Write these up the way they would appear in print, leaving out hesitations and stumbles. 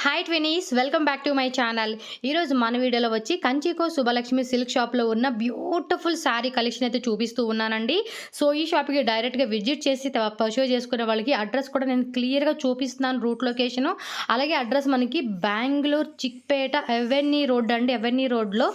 Hi twinnies, welcome back to my channel. ఈరోజు మన వీడియోలో వచ్చి కంచికో శుభలక్ష్మి సిల్క్ షాప్లో ఉన్న బ్యూటిఫుల్ శారీ కలెక్షన్ అయితే చూపిస్తూ ఉన్నానండి. సో ఈ షాప్కి డైరెక్ట్గా విజిట్ చేసి పర్చేజ్ చేసుకునే వాళ్ళకి అడ్రస్ కూడా నేను క్లియర్గా చూపిస్తున్నాను, రూట్ లొకేషను. అలాగే అడ్రస్ మనకి బెంగళూరు చిక్పేట ఎవెన్యూ రోడ్ అండి. ఎవెన్యూ రోడ్లో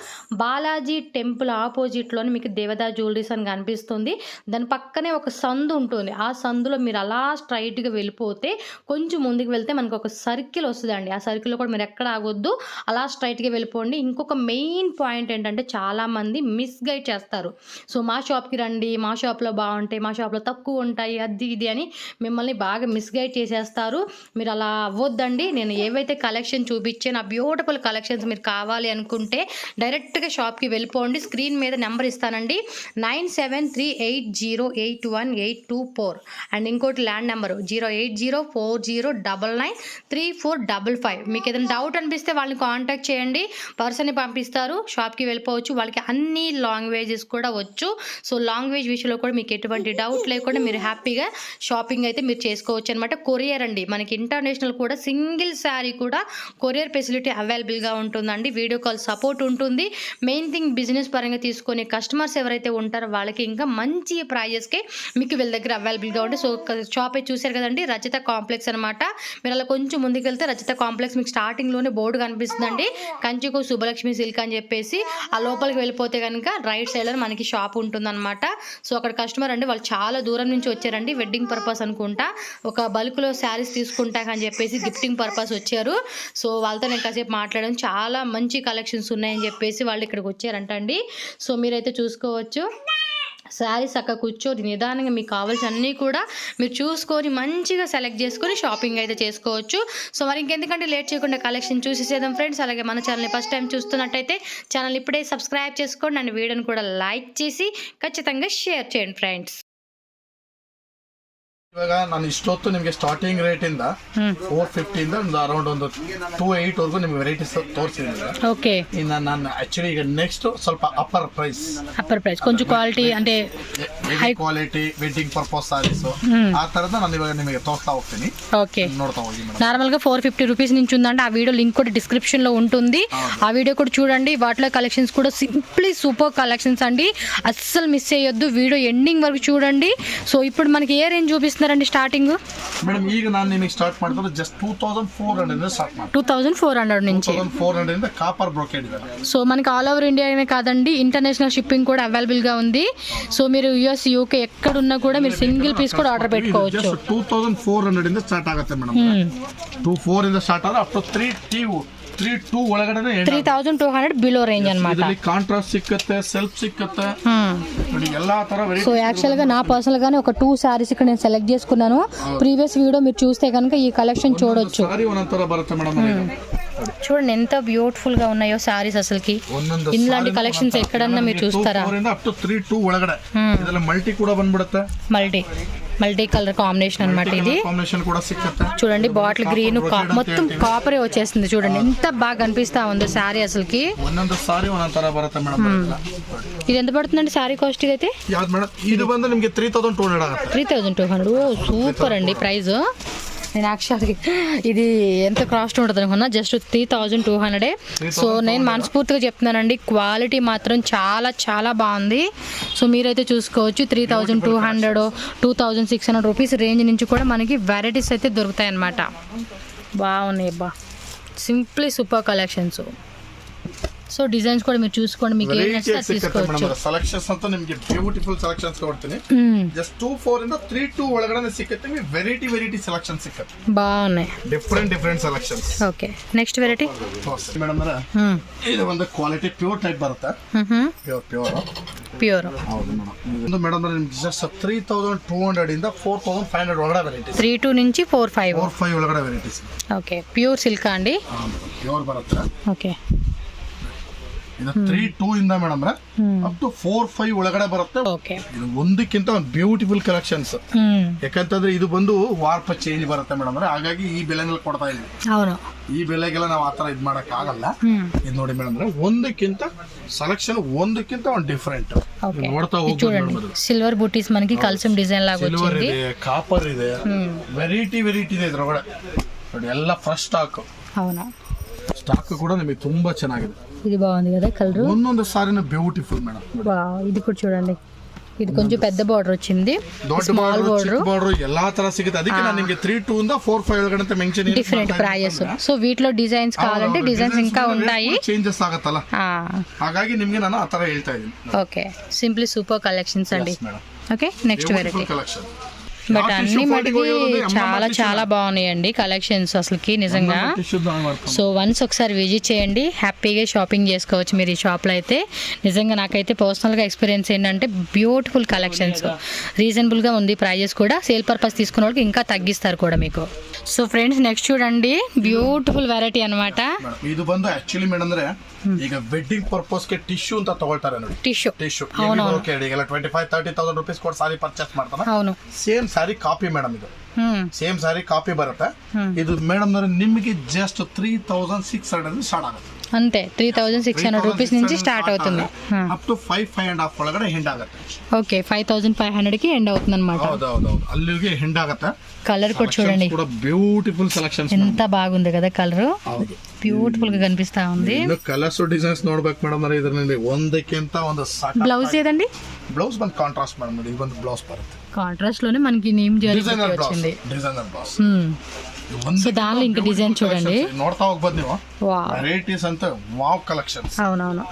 బాలాజీ టెంపుల్ ఆపోజిట్లోనే మీకు దేవదా జ్యువెలరీస్ అని కనిపిస్తుంది. దాని పక్కనే ఒక సందు ఉంటుంది. ఆ సందులో మీరు అలా స్ట్రైట్గా వెళ్ళిపోతే కొంచెం ముందుకు వెళ్తే మనకు ఒక సర్కిల్ వస్తుందండి. ఆ సర్కిల్లో కూడా మీరు ఎక్కడ ఆగొద్దు, అలా స్ట్రైట్గా వెళ్ళిపోండి. ఇంకొక మెయిన్ పాయింట్ ఏంటంటే చాలామంది మిస్గైడ్ చేస్తారు. సో మా షాప్కి రండి, మా షాప్లో బాగుంటాయి, మా షాప్లో తక్కువ ఉంటాయి, అది ఇది అని మిమ్మల్ని బాగా మిస్గైడ్ చేసేస్తారు. మీరు అలా అవ్వద్దండి. నేను ఏవైతే కలెక్షన్ చూపించాను ఆ బ్యూటిఫుల్ కలెక్షన్స్ మీరు కావాలి అనుకుంటే డైరెక్ట్గా షాప్కి వెళ్ళిపోండి. స్క్రీన్ మీద నెంబర్ ఇస్తానండి, 9738081824 అండ్ ఇంకోటి ల్యాండ్ నెంబరు 08040993455. మీకు ఏదైనా డౌట్ అనిపిస్తే వాళ్ళని కాంటాక్ట్ చేయండి, పర్సన్ని పంపిస్తారు, షాప్కి వెళ్ళిపోవచ్చు. వాళ్ళకి అన్ని లాంగ్వేజెస్ కూడా వచ్చు. సో లాంగ్వేజ్ విషయంలో కూడా మీకు ఎటువంటి డౌట్ లేకుండా మీరు హ్యాపీగా షాపింగ్ అయితే మీరు చేసుకోవచ్చు అనమాట. కొరియర్ అండి, మనకి ఇంటర్నేషనల్ కూడా సింగిల్ శారీ కూడా కొరియర్ ఫెసిలిటీ అవైలబుల్గా ఉంటుందండి. వీడియో కాల్ సపోర్ట్ ఉంటుంది. మెయిన్ థింగ్ బిజినెస్ పరంగా తీసుకునే కస్టమర్స్ ఎవరైతే ఉంటారో వాళ్ళకి ఇంకా మంచి ప్రైజెస్కే మీకు వీళ్ళ దగ్గర అవైలబుల్గా ఉంటుంది. సో షాప్ అయితే చూసారు కదండి, రజిత కాంప్లెక్స్ అనమాట. మీరు అలా కొంచెం ముందుకు వెళ్తే రజిత కాంప్లెక్స్ మీకు స్టార్టింగ్లోనే బోర్డు కనిపిస్తుందండి, కంచికో శుభలక్ష్మి సిల్క్ అని చెప్పేసి. ఆ లోపలికి వెళ్ళిపోతే కనుక రైట్ సైడ్లో మనకి షాప్ ఉంటుందన్నమాట. సో అక్కడ కస్టమర్ అండి, వాళ్ళు చాలా దూరం నుంచి వచ్చారండి, వెడ్డింగ్ పర్పస్ అనుకుంటా, ఒక బల్క్లో శారీస్ తీసుకుంటాకని చెప్పేసి గిఫ్టింగ్ పర్పస్ వచ్చారు. సో వాళ్ళతో నేను కాసేపు మాట్లాడాను, చాలా మంచి కలెక్షన్స్ ఉన్నాయని చెప్పేసి వాళ్ళు ఇక్కడికి వచ్చారంటండి. సో మీరైతే చూసుకోవచ్చు. శారీస్ అక్కడ కూర్చొని నిదానంగా మీకు కావాల్సిన అన్నీ కూడా మీరు చూసుకొని మంచిగా సెలెక్ట్ చేసుకొని షాపింగ్ అయితే చేసుకోవచ్చు. సో మరి ఇంకెందుకంటే లేట్ చేయకుండా కలెక్షన్ చూసేసేద్దాం ఫ్రెండ్స్. అలాగే మన ఛానల్ని ఫస్ట్ టైం చూస్తున్నట్టయితే ఛానల్ ఇప్పుడే సబ్స్క్రైబ్ చేసుకోండి అండ్ వీడియోని కూడా లైక్ చేసి ಖచ్చితంగా షేర్ చేయండి ಫ್ರೆಂಡ್ಸ್. ಇವಾಗ ನಾನು ಇಷ್ಟೊತ್ತು ನಿಮಗೆ ಸ್ಟಾರ್ಟಿಂಗ್ ರೇಟ್ ಇಂದ 450 ಇಂದ ಒಂದು ಅರೌಂಡ್ ಒಂದು 28 ವರೆಗೂ ನಿಮಗೆ ವೆರೈಟೀಸ್ ತೋರಿಸಿದ್ದೀನಿ. ಓಕೆ, ಇನ್ನು ನಾನು ಆಕ್ಚುಲಿ ಈಗ ನೆಕ್ಸ್ಟ್ ಸ್ವಲ್ಪ ಅಪ್ಪರ್ ಪ್ರೈಸ್ కొంచెం క్వాలిటీ అంటే high quality wedding purpose saris ಆ ತರದ ನಾನು ಇವಾಗ ನಿಮಗೆ ತೋರಿಸ್ತಾ ಹೋಗ್ತೀನಿ. ఓకే, ನೋಡ್ತಾ ಹೋಗಿ ಮೇಡಮ್. నార్మల్ గా 450 రూపీస్ నుంచి ఉందండి. ఆ వీడియో లింక్ కూడా డిస్క్రిప్షన్ లో ఉంటుంది, ఆ వీడియో కూడా చూడండి. వాటిలో కలెక్షన్స్ కూడా సింప్లీ సూపర్ కలెక్షన్స్ అండి, అస్సలు మిస్ చేయొద్దు. వీడియో ఎండింగ్ వరకు చూడండి. సో ఇప్పుడు మనకి ఏ రేంజ్ చూపిస్తున్నారండి స్టార్టింగ్? మేడం ಈಗ ನಾನು ನಿಮಗೆ ಸ್ಟಾರ್ಟ್ ಮಾಡಿದ್ರೆ ಜಸ್ಟ್ 2400 ಇಂದ ಸ್ಟಾರ್ಟ್ ಮಾಡಿ 2400 నుంచి 2400 ಇಂದ ಕಾಪರ್ ಬ್ರೋಕೆಡ್ ಇದೆ. సో మనకి ఆల్ ఓవర్ ఇండియానే కాదండి, ఇంటర్నేషనల్ షిప్పింగ్ కూడా అవైలబుల్ గా ఉంది. సో మీరు యుఎస్ యూకే ఎక్కడున్నా కూడా మీరు సింగిల్ పీస్ కూడా ఆర్డర్ పెట్టుకోవచ్చు. 2400 ಇಂದ ಸ್ಟಾರ್ಟ್ ಆಗುತ್ತೆ ಮೇಡಮ್. 24 ಇಂದ ಸ್ಟಾರ್ಟ್ ಆದ್ರೆ ಅಪ್ ಟು 32 ಒಳಗಡೆ 3200 బిలో రేంజ్ అన్నమాట. ಇದರಲ್ಲಿ ಕಾಂಟ್ರಾಸ್ಟ್ ಸಿಕ್ಕತ್ತೆ, ಸೆಲ್ಫ್ ಸಿಕ್ಕತ್ತೆ, ಎಲ್ಲಾ ತರ ವೆರೈಟಿ. సో యాక్చువల్ గా నా పర్సనల్ గానే ఒక 2 సారీస్ ఇక్కడ నేను సెలెక్ట్ చేసుకున్నాను. ప్రీవియస్ వీడియో మీరు చూస్తే కనుక ఈ కలెక్షన్ చూడొచ్చు. సారీ ಒಂದೊಂತರ ಬರುತ್ತೆ మేడం. చూడండి ఎంత బ్యూటిఫుల్ గా ఉన్నాయో సారీస్. అసలుకి ఇలాంటి కలెక్షన్స్ ఎక్కడన్నా మీరు చూస్తారా? అప్ టు 32 ಒಳಗಡೆ ಇದೆಲ್ಲ ಮಲ್ಟಿ ಕೂಡ ಬಂದ್ಬಿಡುತ್ತೆ. మల్టీ కలర్ కాంబినేషన్ అన్నమాట. ఇది కాంబినేషన్ కూడా సిక్కತ್ತೆ. చూడండి బాటిల్ గ్రీన్ మొత్తం కాపరే వచ్చేస్తుంది. చూడండి ఎంత బాగా కనిపిస్తా ఉందో సారీ. అసలుకి ಒಂದೊಂದು ಸಾರಿ ಒಂದೊಂತರ ಬರುತ್ತೆ ಮೇಡಮ್. ఇది ఎంత పడుతుందండి సారీ కాస్ట్ అయితే? ಯಾವ್ದು ಮೇಡಮ್? ಇದು ಬಂದು ನಿಮಗೆ 3200 ಆಗುತ್ತೆ. 3200. ఓ సూపర్ అండి ప్రైస్. నేను యాక్చువల్గా ఇది ఎంత కాస్ట్ ఉంటుంది అనుకున్నా, జస్ట్ 3200. సో నేను మనస్ఫూర్తిగా చెప్తున్నానండి, క్వాలిటీ మాత్రం చాలా చాలా బాగుంది. సో మీరైతే చూసుకోవచ్చు. 3200 2600 రూపీస్ రేంజ్ నుంచి కూడా మనకి వెరైటీస్ అయితే దొరుకుతాయి అన్నమాట. బాగున్నాయి బా, simply super collections. So designs కూడా మీరు చూసుకోండి, మీకు ఏం నచ్చితే తీసుకోవచ్చు. సెలక్షన్స్ అంతా ನಿಮಗೆ ಬ್ಯೂಟಿಫುಲ್ ಸೆಲೆಕ್ಷನ್ಸ್ ಕೊಡ್ತೀನಿ. ಜಸ್ಟ್ 24 ಇಂದ 32 ಒಳಗಡೆ ಸಿಕ್ಕತ್ತೆ. ನಿಮಗೆ ವೆರೈಟಿ ಸೆಲೆಕ್ಷನ್ ಸಿಕ್ಕತ್ತೆ. బాగున్నాయి, different selections. Okay, next variety madam ಇದು ಒಂದು ಕ್ವಾಲಿಟಿ ಪ್ಯೂರ್ ಟೈಪ್ ಬರುತ್ತೆ. ಪ್ಯೂರ್ ಹೌದು ಮೇಡಮ್. ಒಂದು ಮೇಡಮ್ ನಿಮ್ಗೆ ಜಸ್ಟ್ 3200 ಇಂದ 4500 ಒಳಗಡೆ ವೆರೈಟೀಸ್. 32 నుంచి 45 ಒಳಗಡೆ ವೆರೈಟೀಸ್. ఓకే, ప్యూర్ సిల్క్ అండి. ಪ್ಯೂರ್ ಬರುತ್ತೆ. ఓకే, ಇದು 32 ಇಂದ ಮೇಡಮ್ ಅಪ್ ಟು 45 ಒಳಗಡೆ ಬರುತ್ತೆ. ಇದು ಒಂದಕ್ಕಿಂತ ಒಂದು ಬ್ಯೂಟಿಫುಲ್ ಕಲೆಕ್ಷನ್ಸ್. ಯಾಕಂತಂದ್ರೆ ಇದು ಬಂದು ವಾರ್ಪ ಚೇಂಜ್ ಬರುತ್ತೆ ಮೇಡಮ್. ಹಾಗಾಗಿ ಈ ಬೆಲೆನಲ್ಲಿ ಕೊಡ್ತಾ ಇದೀವಿ. ಈ ಬೆಲೆಗೆಲ್ಲ ನಾವು ಆತರ ಇದ್ ಮಾಡಕ್ ಆಗಲ್ಲ. ಇದು ನೋಡಿ ಮೇಡಮ್, ಒಂದಕ್ಕಿಂತ ಸೆಲೆಕ್ಷನ್ ಒಂದಕ್ಕಿಂತ ಒಂದು ಡಿಫರೆಂಟ್. ನೋಡ್ತಾ ಹೋಗ್ಬೋದು. ಸಿಲ್ವರ್ ಬೂಟೀಸ್ మనకి కల్సం డిజైన్ లాగా వచ్చింది. ಸಿಲ್ವರ್ ಇದೆ, ಕಾಪರ್ ಇದೆ, ವೆರೈಟಿ ಇದೆ ಇದ್ರೊಳಗಡೆ ನೋಡಿ. ಎಲ್ಲ ಫ್ರೆಶ್ ಸ್ಟಾಕ್. అవునా, ಸ್ಟಾಕ್ ಕೂಡ ನಿಮಗೆ ತುಂಬಾ ಚೆನ್ನಾಗಿದೆ. ఇది బాగుంది కదా కలర్. ಒಂದೊಂದು ಸಾರಿನ ಬ್ಯೂಟಿಫುಲ್ ಮೇಡಮ್. వావ్, ఇది కూడా చూడండి, ఇది కొంచెం పెద్ద బార్డర్ వచ్చింది, స్మాల్ బార్డర్ ಎಲ್ಲಾ ತರ ಸಿಗುತ್ತೆ. ಅದಕ್ಕೆ ನಾನು ನಿಮಗೆ 3-2 ಇಂದ 4-5 ಒಳಗಡೆ ಅಂತ ಮೆನ್ಷನ್ డిఫరెంట్ ప్రైజెస్. సో వీటిలో డిజైన్స్ కావాలంటే డిజైన్స్ ఇంకా ఉంటాయి, చేంజెస్ ಆಗುತ್ತಲ್ಲ, ಹಾಗಾಗಿ ನಿಮಗೆ ನಾನು ಆ ತರ ಹೇಳ್ತಾ ಇದ್ದೀನಿ. ఓకే, సింప్లీ సూపర్ కలెక్షన్స్ అండి. Okay, next variety. Collection but అన్ని మటుకి చాలా చాలా బాగున్నాయండి కలెక్షన్స్ అసలుకి నిజంగా. సో వన్స్ ఒకసారి విజిట్ చేయండి, హ్యాపీగా షాపింగ్ చేసుకోవచ్చు మీరు ఈ షాప్లో అయితే. నిజంగా నాకైతే పర్సనల్గా ఎక్స్పీరియన్స్ ఏంటంటే బ్యూటిఫుల్ కలెక్షన్స్, రీజనబుల్గా ఉంది ప్రైజెస్ కూడా. సేల్ పర్పస్ తీసుకున్న వాళ్ళకి ఇంకా తగ్గిస్తారు కూడా మీకు. సో ఫ్రెండ్స్, నెక్స్ట్ చూడండి, బ్యూటిఫుల్ వెరైటీ అనమాట. ಇದು ಬಂದು ಆಕ್ಚುಲಿ ಮೇಡಮ್ ಅಂದ್ರೆ ಈಗ ವೆಡ್ಡಿಂಗ್ ಪರ್ಪಸ್ ಗೆ ಟಿಶ್ಯೂ ಅಂತ ತಗೊಳ್ತಾರೆ ನೋಡಿ. ಟಿಶ್ಯೂ అవునవును, ಈಗ 25-30,000 ರೂಪೀಸ್ ಕೊಟ್ಟು ಸಾರಿ ಪರ್ಚೇಸ್ ಮಾಡ್ತಾನೆ. అవును, ಸೇಮ್ ಸಾರಿ ಕಾಪಿ ಮೇಡಮ್, ಇದು ಸೇಮ್ ಸಾರಿ ಕಾಪಿ ಬರುತ್ತೆ. ಇದು ಮೇಡಮ್ ನಿಮಗೆ ಜಸ್ಟ್ 3,600 ಸ್ಟಾರ್ಟ್ ಆಗುತ್ತೆ. అంతే 3,600 రూపీస్ నుంచి స్టార్ట్ అవుతుంది. అప్ టు 5-5.5 ಒಳಗಡೆ ಹೆಂಡ್ ಆಗುತ್ತೆ. ఓకే, 5,500కి ఎండ్ అవుతుంది అనమాట. అಲ್ಲಿಗೆ ಹೆಂಡ್ ಆಗುತ್ತೆ. కలర్ కూడా చూడండి, బ్యూటిఫుల్ సెలక్షన్స్, ఎంత బాగుంది కదా కలర్, బ్యూటిఫుల్ గా కనిపిస్తా ఉంది. కలర్స్ డిజైన్స్ ನೋಡ್ಬೇಕು ಮೇಡಮ್. ಇದರಲ್ಲಿ ಒಂದಕ್ಕಿಂತ ಒಂದು బ్లౌజ్ ఏదండి? బ్లౌజ్ ಬಂದು ಕಾಂಟ್ರಾಸ್ಟ್ ಮೇಡಮ್. ఇది ಬಂದು ಬ್ಲೌಸ್ ಬರುತ್ತೆ కాంట్రాస్ట్ లోనే మనకి నేమ్ డిజైనర్ వచ్చింది. బ్లౌస్. సో దానిలో ఇంకా డిజైన్ చూడండి, ನೋಡ್ತಾ ಹೋಗ್ಬೋದು ನೀವು. ವೆರೈಟೀಸ್ ಅಂತ ವಾವ್ ಕಲೆಕ್ಷನ್ಸ್. అవునవును,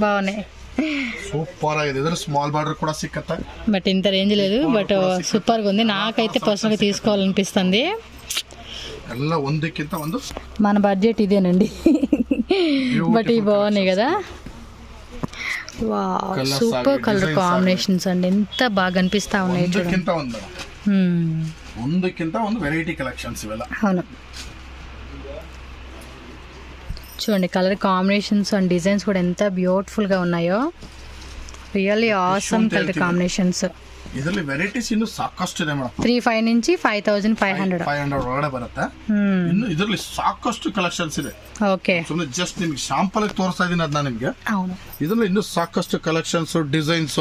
బాగున్నాయి, సూపర్ ఆಗಿದೆ. ఇದ್ರ స్మాల్ బార్డర్ కూడా సిక్కತ್ತೆ, బట్ ఇంత రేంజ్ లేదు, బట్ సూపర్ గా ఉంది. నాకైతే పర్సనల్ గా తీసుకోవాలనిపిస్తుంది. ಎಲ್ಲ ಒಂದಕ್ಕಿಂತ ಒಂದು మన బడ్జెట్ ఇదేనండి. బట్ ఇవి బాగున్నాయి కదా. వావ్, సూపర్ కలర్ కాంబినేషన్స్ అండి, ఎంత బాగా అనిపిస్తా ఉన్నాయి చూడండి. ಒಂದಕ್ಕಿಂತ ಒಂದು ವೆರೈಟಿ ಕಲೆಕ್ಷನ್ಸ್ ಇವೆಲ್ಲ. అవును, చూడండి కలర్ కాంబినేషన్స్ అండ్ డిజైన్స్ కూడా ఎంత బ్యూటిఫుల్ గా ఉన్నాయో. Really awesome colour combinations. ಇದರಲ್ಲಿ ವೆರೈಟೀಸ್ ಇನ್ನು ಸಾಕಷ್ಟು ಇದೆ ಮೇಡಮ್. 3,500 నుంచి 5,500 ಒಳಗಡೆ ಬರುತ್ತೆ. ಇನ್ನು ಇದರಲ್ಲಿ ಸಾಕಷ್ಟು ಕಲೆಕ್ಷನ್ಸ್ ಇದೆ. ಓಕೆ, ಸುಮ್ಮನೆ ಜಸ್ಟ್ ನಿಮ್ಗೆ ಶಾಂಪಲ್ ತೋರಿಸ್ತಾ ಇದೀನಿ ಅದನ್ನ ನಿಮ್ಗೆ. అవును, ಇದರಲ್ಲಿ ಇನ್ನು ಸಾಕಷ್ಟು ಕಲೆಕ್ಷನ್ಸ್, ಡಿಸೈನ್ಸ್,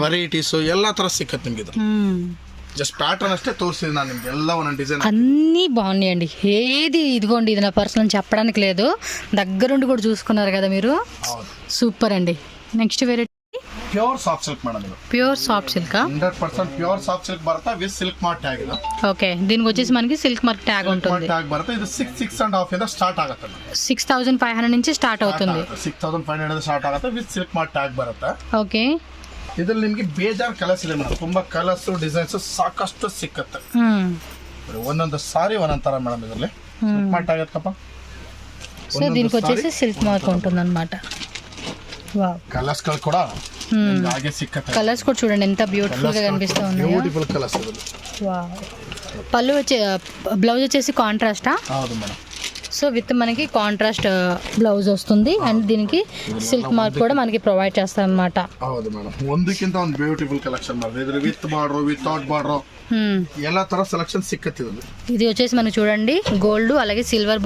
ವೆರೈಟೀಸ್ ಎಲ್ಲಾ ತರ ಸಿಕ್ಕತ್ತೆ ನಿಮ್ಗೆ. ಇದು జస్ట్ ప్యాటర్న్ అಷ್ಟೇ తోర్సింది ನಾನು ನಿಮಗೆ. ಎಲ್ಲ ಒಂದೊಂದು డిజైన్ అన్నీ బాగున్నాయండి. ఏది ఇదిగోండి, ఇది నా పర్సనల్ చెప్పడానికి లేదు, దగ్గరుండి కూడా చూసుకున్నారు కదా మీరు. సూపర్ అండి. Next variety pure soft silk madam. ఇది pure soft silk, 100% pure soft silk బರುತ್ತೆ విత్ సిల్క్ మార్క్ ట్యాగ్. ಇದು ఓకే, దీనికి వచ్చేసి మనకి సిల్క్ మార్క్ ట్యాగ్ ఉంటుంది. ట్యాగ్ బರುತ್ತೆ. ఇది 6,500 ಇಂದ ಸ್ಟಾರ್ಟ್ ಆಗುತ್ತೆ. 6,500 నుంచి స్టార్ట్ అవుతుంది. 6,500 ಸ್ಟಾರ್ಟ್ ಆಗುತ್ತೆ ವಿತ್ ಸಿಲ್ಕ್ ಮಾರ್ಕ್ ಟ್ಯಾಗ್ ಬರುತ್ತೆ. ఓకే, ಇದರಲ್ಲಿ ನಿಮಗೆ ಬೇಜಾರು ಕಲರ್ಸ್ ಇದೆ ಮೇಡಮ್. ತುಂಬಾ ಕಲರ್ಸ್, ಡಿಸೈನ್ಸ್ ಸಾಕಷ್ಟು ಸಿಕ್ಕತ್ತೆ. ಒಂದೊಂದು ಸಾರಿ ಒಂದೊಂದು ತರ ಮೇಡಮ್. ಇದರಲ್ಲಿ ಸಿಲ್ಕ್ ಮಾರ್ಕ್ ಟ್ಯಾಗ್ ಆಗತ್ತಪ್ಪ. సో దీనికి వచ్చేసి సిల్క్ మార్క్ ఉంటుంది అనమాట. వావ్, కలర్స్ కూడా ಹಾಗೆ ಸಿಕ್ಕತ್ತೆ. కలర్స్ కూడా చూడండి ఎంత బ్యూటిఫుల్ గా కనిపిస్తా ఉన్నాయి. బ్యూటిఫుల్ కలర్స్ ಇದರಲ್ಲಿ. వావ్, పళ్ళు వచ్చే బ్లౌజ్ వచ్చేసి కాంట్రాస్టా? ಹೌದು ಮೇಡಮ್. సో విత్ మనకి కాంట్రాస్ట్ బ్లౌజ్ వస్తుంది అండ్ దీనికి సిల్క్ మార్క్ కూడా మనకి ప్రొవైడ్ చేస్తాం అన్నమాట. ಹೌದು ಮೇಡಮ್. ಒಂದಕ್ಕಿಂತ ಒಂದು ಬ್ಯೂಟಿಫುಲ್ ಕಲೆಕ್ಷನ್ ಮಾಡಿದ್ರೆ ಇದ್ರ ವಿತ್ ಬಾರ್ಡರ್, ವಿತೌಟ್ ಬಾರ್ಡರ್ ಎಲ್ಲ ತರ ಸೆಲೆಕ್ಷನ್ ಸಿಕ್ಕತ್ತೆ. ఇది వచ్చేసి మనకి చూడండి గోల్డ్ అలాగే సిల్వర్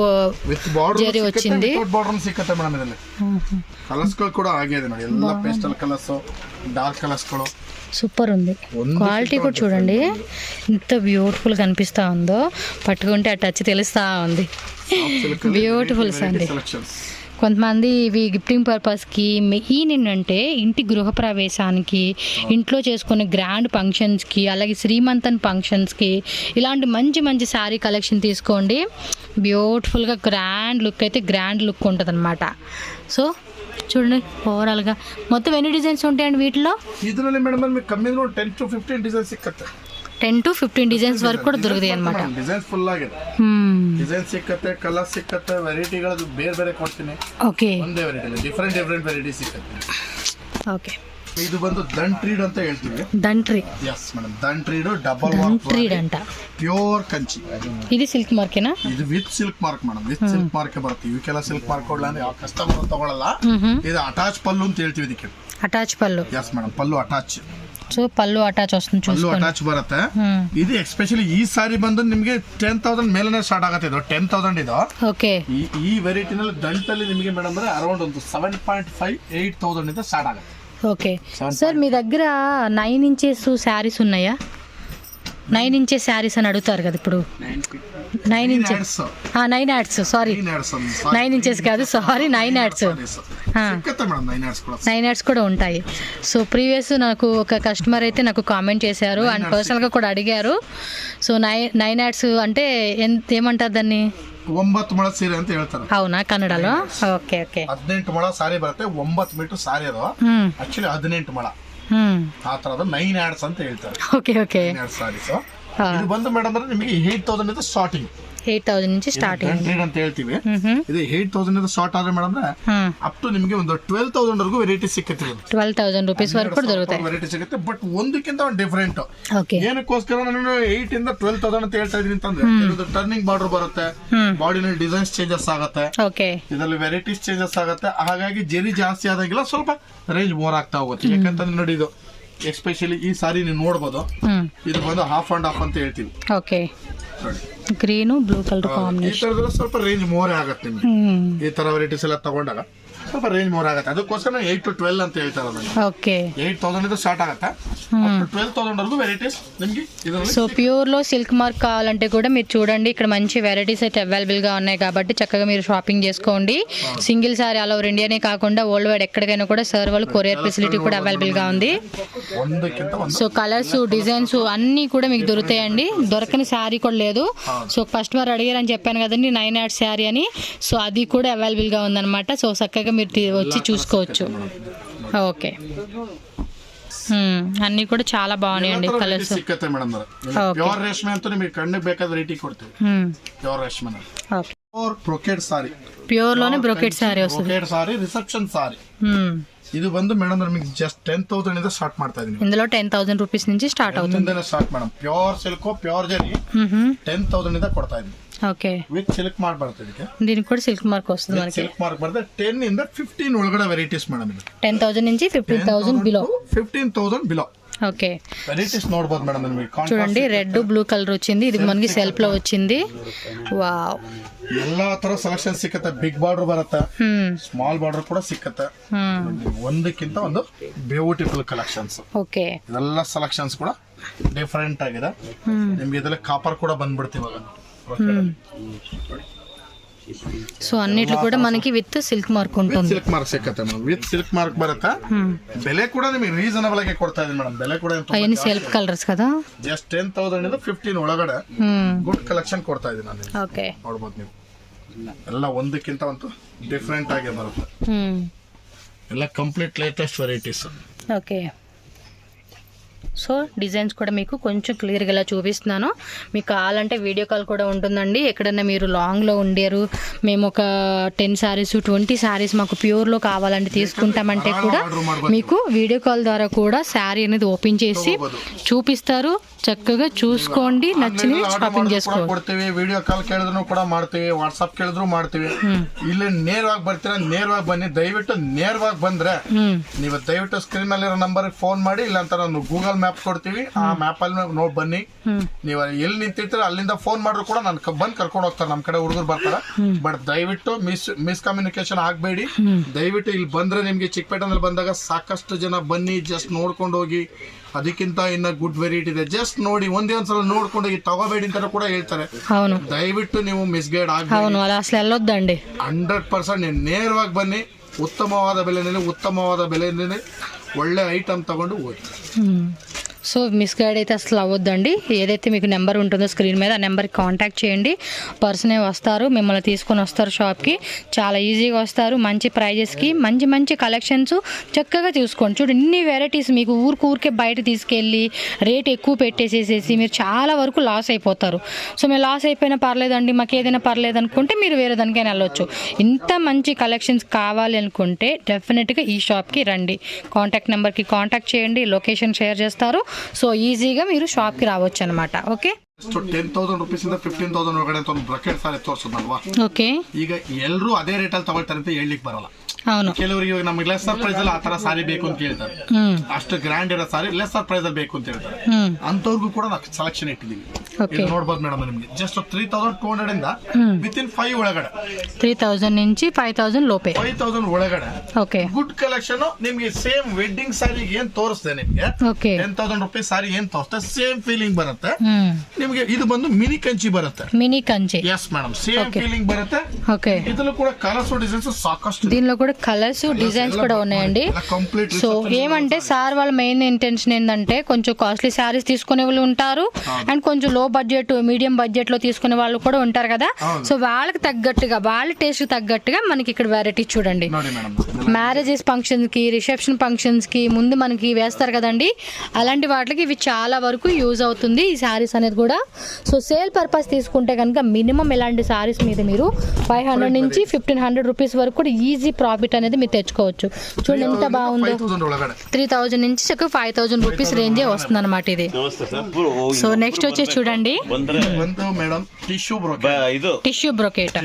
విత్ బార్డర్ జరీ వచ్చింది. వితౌట్ బార్డర్ ಸಿಕ್ಕತ್ತೆ ಮೇಡಮ್. ಇದರಲ್ಲಿ కలర్స్ ಕೂಡ ಆಗಿದೆ ನೋಡಿ. ಎಲ್ಲ ಪೇಸ್ಟಲ್ ಕಲರ್ಸ್, డార్క్ కలర్స్ కూడా సూపర్ ఉంది. క్వాలిటీ కూడా చూడండి ఎంత బ్యూటిఫుల్ కనిపిస్తా ఉందో, పట్టుకుంటే ఆ టచ్ తెలుస్తా ఉంది. బ్యూటిఫుల్స్ అండి. కొంతమంది ఇవి గిఫ్టింగ్ పర్పస్కి, మెయిన్ ఏంటంటే ఇంటి గృహప్రవేశానికి, ఇంట్లో చేసుకునే గ్రాండ్ ఫంక్షన్స్కి, అలాగే శ్రీమంతన్ ఫంక్షన్స్కి ఇలాంటి మంచి మంచి శారీ కలెక్షన్ తీసుకోండి. బ్యూటిఫుల్గా గ్రాండ్ లుక్ అయితే గ్రాండ్ లుక్ ఉంటుంది అనమాట. సో చూడండి ఓవరాల్గా మొత్తం ఎన్ని డిజైన్స్ ఉంటాయండి వీటిలో? ಇದರಲ್ಲಿ ಮೇಡಮ್ ನಿಮಗೆ ಕಮ್ಮಿ 10 to 15 ಡಿಸೈನ್ಸ್ ಸಿಕ್ಕತ್ತೆ. 10 to 15 డిజైన్స్ వరకు కూడా దొరుకుతాయి అనమాట. ಡಿಸೈನ್ಸ್ ಫುಲ್ ಆಗಿದೆ. ಡಿಸೈನ್ ಸಿಕ್ಕತ್ತೆ, ಕಲರ್ ಸಿಕ್ಕತ್ತೆ, ವೆರೈಟಿಗಳು ಬೇರೆ ಬೇರೆ ಕೊಡ್ತೀನಿ. ಓಕೆ, ಒಂದೇ ವೆರೈಟಿ ಡಿಫರೆಂಟ್ ವೆರೈಟಿ ಸಿಕ್ಕತ್ತೆ. ಓಕೆ, ಇದು ಬಂದು ದಂಟ್ರೀಡ್ ಅಂತ ಹೇಳ್ತೀವಿ. ದಂಟ್ರಿ, ಎಸ್ ಮೇಡಮ್. ದಂಟ್ರೀಡ್ ಡಬಲ್ ದಂಟ್ರೀಡ್ ಅಂತ ಪ್ಯೂರ್ ಕಂಚಿ. ఇది సిల్క్ మార్కేనా? ಇದು with silk mark madam. With silk mark ಬರುತ್ತೆ. ಇವಕ್ಕೆಲ್ಲ ಸಿಲ್ಕ್ ಮಾರ್ಕ್ ಕೊಡಲ್ಲ ಅಂದ್ರೆ ಯಾವ ಕಸ್ಟಮರ್ ತಗೊಳ್ಳಲ್ಲ. ಇದು ಅಟ್ಯಾಚ್ ಪಲ್ಲು ಅಂತ ಹೇಳ್ತೀವಿ ಇದಕ್ಕೆ. ಅಟ್ಯಾಚ್ ಪಲ್ಲು. ಎಸ್ ಮೇಡಮ್, ಪಲ್ಲು ಅಟ್ಯಾಚ್. సో పళ్ళు అటాచ్ వస్తుంది, పళ్ళు అటాచ్ బರುತ್ತೆ. ఇది ఎస్పెషల్లీ ఈ సారీ ಬಂದು ನಿಮಗೆ 10,000 ಮೇಲನೇ ಸ್ಟಾರ್ಟ್ ಆಗುತ್ತೆ. ಇದು 10,000 ಇದು. ಓಕೆ, ಈ ವೆರೈಟಿನಲ್ಲಿ ದಂಟಲ್ಲಿ ನಿಮಗೆ ಮೇಡಮ್ ಅಂದ್ರೆ ಅರೌಂಡ್ ಒಂದು 7.5-8,000 ಇಂದ ಸ್ಟಾರ್ಟ್ ಆಗುತ್ತೆ. ఓకే సార్, మీ దగ్గర 9 ఇంచెస్ శారీస్ ఉన్నాయా? 9 ఇంచెస్ శారీస్ అని అడుగుతారు కదా ఇప్పుడు. 9 ఇంచెస్ 9 యాడ్స్, సారీ 9 ఇంచెస్ కాదు, సారీ 9 యాడ్స్. 9 యాడ్స్ కూడా ఉంటాయి. సో ప్రీవియస్ నాకు ఒక కస్టమర్ అయితే నాకు కామెంట్ చేశారు అండ్ పర్సనల్గా కూడా అడిగారు. సో 9 యాడ్స్ అంటే ఏమంటారు దాన్ని? 9 ಮೊಳ ಸೀರೆ ಅಂತ ಹೇಳ್ತಾರೆ. అవునా కన్నడలో? Okay okay. 18 ಮೊಳ ಸಾರಿ ಬರುತ್ತೆ, 9 ಮೀಟರ್ ಸಾರಿ ಅದು ಆಕ್ಚುಲಿ 18 ಮೊಳ ಆ ತರದ 9 ಯಾರ್ಡ್ಸ್ ಅಂತ ಹೇಳ್ತಾರೆ. Okay okay. 9 ಯಾರ್ಡ್ಸ್ ಸಾರೀಸ್ ಇದು ಬಂದು ಮೇಡಮ್ ಅಂದ್ರೆ ನಿಮಗೆ 8000 ಇಂದ ಸ್ಟಾರ್ಟಿಂಗ್. 8000 నుంచి ಸ್ಟಾರ್ಟಿಂಗ್ ಅಂತ ಹೇಳ್ತೀವಿ. ಇದು 8000 ಇಂದ ಸ್ಟಾರ್ಟ್ ಆದ್ರೆ ಮೇಡಮ್ ಅಪ್ ಟು ನಿಮಗೆ ಒಂದು 12000 ವರೆಗೂ ವೆರೈಟಿ ಸಿಕ್ಕುತ್ತೆ. 12000 ರೂಪೀಸ್ ವರೆಗೂ ಕೂಡ ದೊರೆಯುತ್ತೆ ವೆರೈಟಿ ಸಿಗುತ್ತೆ. ಬಟ್ ಒಂದಕ್ಕಿಂತ ಒಂದು ಡಿಫರೆಂಟ್. ಏನಕ್ಕೋಸ್ಕರ ನಾನು 8 ಇಂದ 12000 ಅಂತ ಹೇಳ್ತಾ ಇದೀನಿ ಅಂತಂದ್ರೆ ಇದು ಟರ್ನಿಂಗ್ ಬಾರ್ಡರ್ ಬರುತ್ತೆ, ಬಾಡಿನಲ್ಲಿ ಡಿಸೈನ್ಸ್ ಚೇಂಜಸ್ ಆಗುತ್ತೆ, ಇದರಲ್ಲಿ ವೆರೈಟೀಸ್ ಚೇಂಜಸ್ ಆಗುತ್ತೆ. ಹಾಗಾಗಿ ಜರಿ ಜಾಸ್ತಿ ಆದಾಗೆಲ್ಲ ಸ್ವಲ್ಪ ರೇಂಜ್ ಮೋರ್ ಆಗ್ತಾ ಹೋಗುತ್ತೆ. ಯಾಕಂತಂದ್ರೆ ನೋಡಿ ಇದು ಎಸ್ಪೆಷಲಿ ಈ ಸಾರಿ ನೀವು ನೋಡಬಹುದು, ಇದು ಬಂದು ಹಾಫ್ ಅಂಡ್ ಹಾಫ್ ಅಂತ ಹೇಳ್ತೀವಿ. Okay, green blue colour combination. ಈ ತರದಲ್ಲಿ ಸ್ವಲ್ಪ ರೇಂಜ್ ಮೋರ್ ಆಗುತ್ತೆ ನಿಮ್ಗೆ. ಈ ತರ ವೆರೈಟೀಸ್ ಎಲ್ಲ ತಗೊಂಡಾಗ ಸ್ವಲ್ಪ ರೇಂಜ್ ಮೋರ್ ಆಗುತ್ತೆ. ಅದಕ್ಕೋಸ್ಕರ 8 to 12 ಅಂತ ಹೇಳ್ತಾರೆ ಅದನ್ನ. ಓಕೆ, 8000 ಇಂದ ಸ್ಟಾರ್ಟ್ ಆಗುತ್ತೆ, 12,000 వరకు వెరైటీస్ నిಮಗೆ. సో ప్యూర్ లో సిల్క్ మార్క్ కావాలంటే కూడా మీరు చూడండి, ఇక్కడ మంచి వెరైటీస్ అయితే అవైలబుల్ గా ఉన్నాయి కాబట్టి చక్కగా మీరు షాపింగ్ చేసుకోండి. సింగిల్ సారీ ఆల్ ఓవర్ ఇండియానే కాకుండా వరల్డ్ వైడ్ ఎక్కడికైనా కూడా సర్ వాళ్ళు కొరియర్ ఫెసిలిటీ కూడా అవైలబుల్ గా ఉంది. సో కలర్స్, డిజైన్స్ అన్ని కూడా మీకు దొరుకుతాయండి. దొరకని శారీ కూడా లేదు. సో కస్టమర్ అడిగారని చెప్పాను కదండి 9 యార్డ్ శారీ అని. సో అది కూడా అవైలబుల్ గా ఉందన్నమాట. సో చక్కగా మీరు వచ్చి చూసుకోవచ్చు. ఓకే, అన్ని కూడా చాలా బాగున్నాయండి కలర్స్. ಸಿಕ್ಕತ್ತೆ ಮೇಡಮ್. ಪ್ಯೂರ್ ರೇಷ್ಮೆ ಅಂತ ನಿಮಗೆ ಕಣ್ಣಿಗೆ ಬೇಕಾದ ರೇಟಿ ಕೊಡ್ತೀವಿ. ಪ್ಯೂರ್ ರೇಷ್ಮೆ ಪ್ಯೂರ್ ಬ್ರೊಕೆಟ್ ಸಾರಿ, ಪ್ಯೂರ್ లోనే బ్రొకెట్ సారీ వస్తుంది. ಬ್ರೊಕೆಟ್ ಸಾರಿ, ರಿಸೆಪ್ಷನ್ ಸಾರಿ. ಇದು ಬಂದು ಮೇಡಮ್ ನಿಮಗೆ ಜಸ್ಟ್ 10,000 ಇಂದ ಸ್ಟಾರ್ಟ್ ಮಾಡ್ತಾ ಇದೀನಿ. ఇందులో 10,000 రూపీస్ నుంచి స్టార్ట్ అవుతుంది. Start madam. Pure silk, pure zari 10,000 ಇಂದ ಕೊಡ್ತಾ ಇದೀನಿ. ఓకే, విత్ సిల్క్ మార్క్ బರುತ್ತೆ. ಇದಕ್ಕೆ దీనికి కూడా సిల్క్ మార్క్ వస్తుంది మనకి. Silk mark బರುತ್ತೆ. 10 ఇంద 15 ಒಳಗಡೆ ವೆರೈಟೀಸ್ ಮೇಡಮ್. ಇದು 10,000 నుంచి 15,000 బిలో. 15,000 బిలో. ఓకే, వెరైటీస్ ನೋಡಬಹುದು మేడం. ನಿಮಗೆ చూడండి, రెడ్ బ్లూ కలర్ వచ్చింది. ఇది మనకి సెల్ఫ్ లో వచ్చింది. వావ్, ಎಲ್ಲಾ ತರ ಸೆಲೆಕ್ಷನ್ ಸಿಕ್ಕತ್ತೆ. ಬಿಗ್ ಬಾರ್ಡರ್ ಬರುತ್ತೆ, ಸ್ಮಾಲ್ ಬಾರ್ಡರ್ ಕೂಡ ಸಿಕ್ಕತ್ತೆ. ಒಂದಕ್ಕಿಂತ ಒಂದು ಬ್ಯೂಟಿಫುಲ್ ಕಲೆಕ್ಷನ್ಸ್. ಓಕೆ, ಇದೆಲ್ಲ ಸೆಲೆಕ್ಷನ್ಸ್ ಕೂಡ ಡಿಫರೆಂಟ್ ಆಗಿದೆ. ನಿಮ್ಗೆ ಇದರಲ್ಲಿ ಕಾಪರ್ ಕೂಡ ಬಂದ್ಬಿಡ್ತೀವಿ ಇವಾಗ. సో అన్నిట్లో కూడా మనకి విత్ సిల్క్ మార్క్ ఉంటుంది. ಸಿಲ್ಕ್ ಮಾರ್ಕ್ ಸಿಕ್ಕತ್ತೆ ಮೇಡಮ್. ವಿತ್ ಸಿಲ್ಕ್ ಮಾರ್ಕ್ ಬರುತ್ತೆ. ಬೆಲೆ ಕೂಡ ನಿಮಗೆ ರೀಸನಬಲ್ ಆಗಿ ಕೊಡ್ತಾ ಇದೀನಿ ಮೇಡಮ್. ಬೆಲೆ ಕೂಡ అవన్నీ సెల్ఫ్ కలర్స్ కదా. ಜಸ್ಟ್ 10,000 ಇಂದ 15 ಒಳಗಡೆ ಗುಡ್ ಕಲೆಕ್ಷನ್ ಕೊಡ್ತಾ ಇದೀನಿ ನಾನು. ಓಕೆ, ನೋಡಬಹುದು ನೀವು. ಎಲ್ಲ ಒಂದಕ್ಕಿಂತ ಒಂದು ಡಿಫರೆಂಟ್ ಆಗಿ ಬರುತ್ತೆ. ಎಲ್ಲ complete latest varieties. Okay, so designs కూడా మీకు కొంచెం క్లియర్గా ఇలా చూపిస్తున్నాను. మీకు కావాలంటే వీడియో కాల్ కూడా ఉంటుందండి. ఎక్కడన్నా మీరు లాంగ్లో ఉండారు, మేము ఒక 10 శారీస్ 20 శారీస్ మాకు ప్యూర్లో కావాలంటే తీసుకుంటామంటే కూడా మీకు వీడియో కాల్ ద్వారా కూడా శారీ అనేది ఓపెన్ చేసి చూపిస్తారు. చక్కగా చూసుకోండి, నచ్చినవి షాపింగ్ చేసుకోండి. వీడియో కాల్ ಕೇಳಿದ್ರು ಕೂಡ ಮಾಡ್ತೀವಿ, ವಾಟ್ಸ್ಆಪ್ ಕೇಳಿದ್ರು ಮಾಡ್ತೀವಿ. ಇಲ್ಲಿ ನೇರವಾಗಿ ಬರ್ತೀರಾ, ನೇರವಾಗಿ ಬನ್ನಿ. ದಯವಿಟ್ಟು ನೇರವಾಗಿ ಬಂದ್ರೆ ನೀವು ದಯವಿಟ್ಟು ಸ್ಕ್ರೀನ್ ಮೇಲೆ ನಂಬರ್ ಫೋನ್ ಮಾಡಿ, ಇಲ್ಲಾಂತ ನಾನು ಗೂಗಲ್ ಮ್ಯಾಪ್ ಕೊಡ್ತೀವಿ. ಆ ಮ್ಯಾಪ್ ಅಲ್ಲಿ ನೋಡ್ ಬನ್ನಿ. ನೀವು ಎಲ್ಲಿ ನಿಂತಿರ್ತೀರ ಅಲ್ಲಿಂದ ಫೋನ್ ಮಾಡಿದ್ರು ಕೂಡ ನಾನು ಬಂದ್ ಕರ್ಕೊಂಡು ಹೋಗ್ತಾರೆ. ನಮ್ ಕಡೆ ಹುಡುಗರು ಬರ್ತಾರೆ. ಬಟ್ ದಯವಿಟ್ಟು ಮಿಸ್ಕಮ್ಯುನಿಕೇಶನ್ ಆಗ್ಬೇಡಿ. ದಯವಿಟ್ಟು ಇಲ್ಲಿ ಬಂದ್ರೆ ನಿಮ್ಗೆ ಚಿಕ್ಕಪೇಟೆನಲ್ಲಿ ಬಂದಾಗ ಸಾಕಷ್ಟು ಜನ ಬನ್ನಿ, ಜಸ್ಟ್ ನೋಡ್ಕೊಂಡು ಹೋಗಿ. ಅದಕ್ಕಿಂತ ಇನ್ನ ಗುಡ್ ವೆರೈಟಿ ಇದೆ, ಜಸ್ಟ್ ನೋಡಿ ಒಂದೇ ಒಂದ್ಸಲ ನೋಡ್ಕೊಂಡು ಹೋಗಿ, ತಗೋಬೇಡಿ ಅಂತ ಕೂಡ ಹೇಳ್ತಾರೆ. ದಯವಿಟ್ಟು ನೀವು ಮಿಸ್ಗೈಡ್ ಆಗಬೇಡಿ. 100% ನೀವು ನೇರವಾಗಿ ಬನ್ನಿ. ಉತ್ತಮವಾದ ಬೆಲೆಯಲ್ಲಿ ಒಳ್ಳೆ ಐಟಮ್ ತಗೊಂಡು ಹೋಗಿ. సో మిస్గైడ్ అయితే అసలు అవ్వద్దండి. ఏదైతే మీకు నెంబర్ ఉంటుందో స్క్రీన్ మీద ఆ నెంబర్కి కాంటాక్ట్ చేయండి. పర్సనే వస్తారు, మిమ్మల్ని తీసుకొని వస్తారు షాప్కి. చాలా ఈజీగా వస్తారు. మంచి ప్రైజెస్కి మంచి మంచి కలెక్షన్స్ చక్కగా చూసుకోండి. చూడండి, ఇన్ని వెరైటీస్ మీకు ఊరికే బయట తీసుకెళ్ళి రేట్ ఎక్కువ పెట్టేసేసేసి మీరు చాలా వరకు లాస్ అయిపోతారు. సో మేము లాస్ అయిపోయినా పర్లేదండి, మాకు ఏదైనా పర్లేదు అనుకుంటే మీరు వేరే దానికైనా వెళ్ళొచ్చు. ఇంత మంచి కలెక్షన్స్ కావాలి అనుకుంటే డెఫినెట్గా ఈ షాప్కి రండి. కాంటాక్ట్ నెంబర్కి కాంటాక్ట్ చేయండి, లొకేషన్ షేర్ చేస్తారు. సో ఈజీగా మీరు షాప్కి రావచ్చు అనమాట. ఓకే. 10,000 rupees ಇಂದ 15,000 ಒಳಗಡೆ ಅಂತ ಒಂದು ಬ್ರಾಕೆಟ್ ಸಾರಿ ತೋರಿಸೋದಲ್ವಾ. ಓಕೆ, ಈಗ ಎಲ್ಲರೂ ಅದೇ ರೇಟಲ್ಲಿ ತಗೊಳ್ತಾರೆ ಅಂತ ಹೇಳಲಿಕ್ಕೆ ಬರಲ್ಲ. అవును. ಕೆಲವರಿಗೆ ಇವಾಗ ನಮಗೆ ಲೆಸ್ಸರ್ ಪ್ರೈಸ್ ಅಲ್ಲಿ ಆತರ ಸಾರಿ ಬೇಕು ಅಂತ ಹೇಳ್ತಾರೆ, ಅಷ್ಟು ಗ್ರ್ಯಾಂಡ್ ಇರೋ ಸಾರಿ ಲೆಸ್ಸರ್ ಪ್ರೈಸ್ ಅಲ್ಲಿ ಬೇಕು ಅಂತ ಹೇಳ್ತಾರೆ. ಅಂತವ್ರಿಗೂ ಕೂಡ ನಾವು ಸೆಲೆಕ್ಷನ್ ಇಟ್ಟಿದ್ದೀವಿ. ಇದು ನೋಡ್ಬೋದು ಮೇಡಮ್, ನಿಮಗೆ ಜಸ್ಟ್ 3,200 ಇಂದ ವಿತಿನ್ 5 ಒಳಗಡೆ 3,000 నుంచి 5,000 లోపే 5,000 ಒಳಗಡೆ ಓಕೆ ಗುಡ್ ಕಲೆಕ್ಷನ್. ನಿಮ್ಗೆ ಸೇಮ್ ವೆಡ್ಡಿಂಗ್ ಸಾರಿ ಏನ್ ತೋರಿಸ್ದೆ ನಿಮ್ಗೆ ಓಕೆ 10,000 rupees ಸಾರಿ ಏನ್ ತೋರಿಸ್ತೆ ಸೇಮ್ ಫೀಲಿಂಗ್ ಬರುತ್ತೆ ನಿಮ್ಗೆ. ಇದು ಬಂದು ಮಿನಿ ಕಂಚಿ ಬರುತ್ತೆ, mini Kanchi. Yes madam, same feeling ಬರುತ್ತೆ. ఓకే, ಇದರಲ್ಲೂ ಕೂಡ ಕಲರ್ಸ್ ಡಿಸೈನ್ಸ್ ಸಾಕಷ್ಟು, దీనిలో కూడా కలర్స్ డిజైన్స్ కూడా ఉన్నాయండి. కంప్లీట్. సో ఏమంటే సార్ వాళ్ళ మెయిన్ ఇంటెన్షన్ ఏంటంటే కొంచెం కాస్ట్లీ శారీస్ తీసుకునే వాళ్ళు ఉంటారు అండ్ కొంచెం లో బడ్జెట్ మీడియం బడ్జెట్ లో తీసుకునే వాళ్ళు కూడా ఉంటారు కదా. సో వాళ్ళకి తగ్గట్టుగా వాళ్ళ టేస్ట్ తగ్గట్టుగా మనకి ఇక్కడ వెరైటీ చూడండి. మ్యారేజెస్ ఫంక్షన్స్ కి రిసెప్షన్ ఫంక్షన్స్ కి ముందు మనకి వేస్తారు కదండి, అలాంటి వాటికి ఇవి చాలా వరకు యూజ్ అవుతుంది ఈ శారీస్ అనేది కూడా. సో సేల్ పర్పస్ తీసుకుంటే కనుక మినిమం ఇలాంటి శారీస్ మీద మీరు 500 నుంచి 1,500 రూపీస్ వరకు కూడా ఈజీ ప్రాఫిట్ అనేది మీరు తెచ్చుకోవచ్చు. చూడండి ఎంత బాగుందో, 3,000 నుంచి 5,000 రూపీస్ రేంజే వస్తుంది అనమాట ఇది. సో నెక్స్ట్ వచ్చేసి చూడండి మేడం టిష్యూ బ్రొకేట్.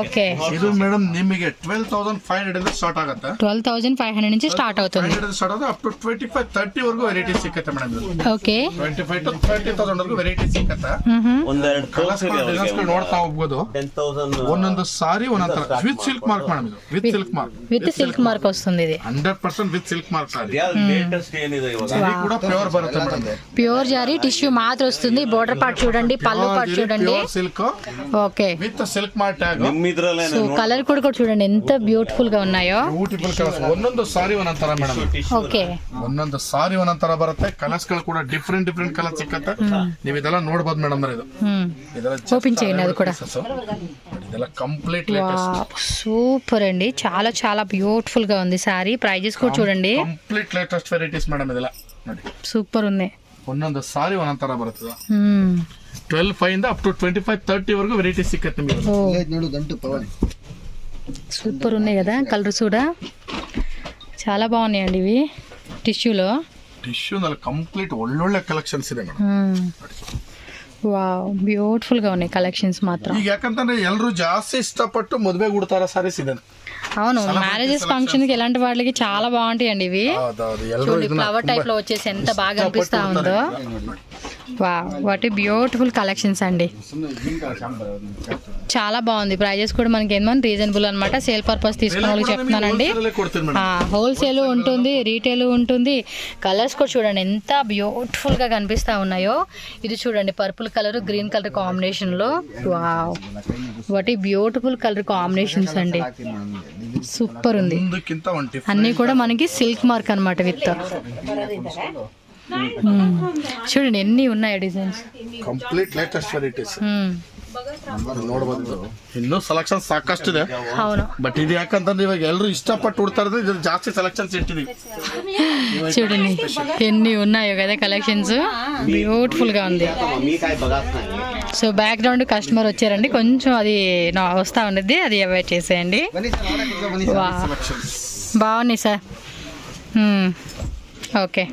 ఓకే, ಇದು ಮೇಡಮ್ ನಿಮಗೆ 12,500 ಇಂದ ಸ್ಟಾರ್ಟ್ ಆಗುತ್ತೆ. 12,500 నుంచి ಸ್ಟಾರ್ಟ್ అవుతుంది. ಸ್ಟಾರ್ಟ್ ಆಗುತ್ತೆ ಅಪ್ ಟು 25-30 ವರೆಗೂ ವೆರೈಟಿ ಸಿಕ್ಕತ್ತೆ ಮೇಡಮ್. ಓಕೆ, 25,000 to 30,000 ವರೆಗೂ ವೆರೈಟಿ ಸಿಕ್ಕತ್ತೆ. ನೋಡ್ತಾ ಹೋಗ್ಬೋದು. ಒಂದೊಂದು ಸಾರಿ ಒಂದೊಂದು ವಿತ್ ಸಿಲ್ಕ್ ಮಾರ್ಕ್ ಮೇಡಮ್, ಇದು with silk mark, with silk mark వస్తుంది ఇది 100% ವಿತ್ ಸಿಲ್ಕ್ ಮಾರ್ಕ್ ಸಾರಿ. ఇది కూడా ప్యూర్ బರುತ್ತೆ మేడం, ప్యూర్ జారీ టిష్యూ మాత్రం వస్తుంది. బోర్డర్ పార్ట్ చూడండి, పళ్ళు పార్ట్ చూడండి. Silk okay, with silk mark tag. So colour కూడా చూడండి ఎంత బ్యూటిఫుల్ గా ఉన్నాయో. ಬ್ಯೂಟಿಫುಲ್ ಕಲರ್ಸ್, ಒಂದೊಂದು ಸಾರಿ ಒಂದೊಂದರ ಮೇಡಮ್. ಓಕೆ, ಒಂದೊಂದು ಸಾರಿ ಒಂದೊಂದರ ಬರುತ್ತೆ. ಕಲರ್ಸ್ ಗಳು ಕೂಡ ಡಿಫ್ರೆಂಟ್ ಕಲರ್ ಸಿಕ್ಕತ್ತೆ. ನೀವು ಇದೆಲ್ಲ ನೋಡಬಹುದು ಮೇಡಮ್. ಇದು ఓపెన్ చేయండి అది కూడా. ಇದೆಲ್ಲ ಕಂಪ್ಲೀಟ್ ಲೇಟೆಸ್ಟ್, సూపర్ అండి, చాలా చాలా బ్యూటిఫుల్ గా ఉంది సారీ. ప్రైజెస్ కూడా చూడండి, ಕಂಪ್ಲೀಟ್ ಲೇಟೆಸ್ಟ್ ವೆರೈಟೀಸ್ ಮೇಡಮ್. ಇದೆಲ್ಲ ನೋಡಿ సూపర్ ఉంది. ಒಂದೊಂದು ಸಾರಿ ಒಂದೊಂದರ ಬರ್ತದೆ. 12,500 ಇಂದ ಅಪ್ ಟು 25-30 ವರೆಗೂ ವೆರೈಟಿ ಸಿಕ್ಕತ್ತೆ ನಿಮಗೆ. సూపర్ ఉన్నాయి కదా కలర్స్ కూడా చాలా బాగున్నాయండి ఇవి. టిష్యూలో ಟಿಶ್ಯೂನಲ್ಲಿ ಕಂಪ್ಲೀಟ್ ಒಳ್ಳೊಳ್ಳೆ ಕಲೆಕ್ಷನ್ಸ್ ಇದೆ ಮೇಡಮ್. ವಾವ್, ಬ್ಯೂಟಿಫುಲ್ గా ఉన్నాయి కలెక్షన్స్ మాత్రం. ಈಗ ಯಾಕಂತಂದ್ರೆ ಎಲ್ಲರೂ ಜಾಸ್ತಿ ಇಷ್ಟಪಟ್ಟು ಮದುವೆ ಉಡ್ತಾರ ಸಾರೀಸ್ ಇದೆ. అవును, మ్యారేజెస్ ఫంక్షన్ కి ఇలాంటి వాటికి చాలా బాగుంటాయండి ఇవి. చూడండి ఫ్లవర్ టైప్ లో వచ్చేసి ఎంత బాగా అనిపిస్తా ఉందో. వావ్, వాటి బ్యూటిఫుల్ కలెక్షన్స్ అండి, చాలా బాగుంది. ప్రైజెస్ కూడా మనకి ఏమన్నా రీజనబుల్ అనమాట. సేల్ పర్పస్ తీసుకున్న వాళ్ళకి చెప్తున్నానండి. హోల్సేల్ ఉంటుంది, రీటైల్ ఉంటుంది. కలర్స్ కూడా చూడండి ఎంత బ్యూటిఫుల్ గా కనిపిస్తా ఉన్నాయో. ఇది చూడండి purple colour green colour combination లో. వావ్, వాటి బ్యూటిఫుల్ కలర్ కాంబినేషన్స్ అండి, సూపర్ ఉంది. అన్ని కూడా మనకి సిల్క్ మార్క్ అన్నమాట విత్. చూడండి ఎన్ని ఉన్నాయి డిజైన్స్, ಕಂಪ್ಲೀಟ್ ಲೇಟೆಸ್ಟ್ ವೆರೈಟೀಸ್ ನೋಡಬಹುದು. ಇನ್ನೂ ಸೆಲೆಕ್ಷನ್ ಸಾಕಷ್ಟಿದೆ. అవును, ಬಟ್ ಇದು ಯಾಕಂತಂದ್ರೆ ಇವಾಗ ಎಲ್ಲರೂ ಇಷ್ಟಪಟ್ಟು ಉಡ್ತಾರೆ, ಇದ್ರ ಜಾಸ್ತಿ ಸೆಲೆಕ್ಷನ್ಸ್ ಇಟ್ಟಿದೀವಿ. చూడండి ఎన్ని ఉన్నాయో కదా కలెక్షన్స్, బ్యూటిఫుల్ గా ఉంది. సో బ్యాక్గ్రౌండ్ కస్టమర్ వచ్చారండి, కొంచెం అది వస్తా ఉండేది, అది అవాయిడ్ చేసేయండి. బాగున్నాయి సార్. ఓకే.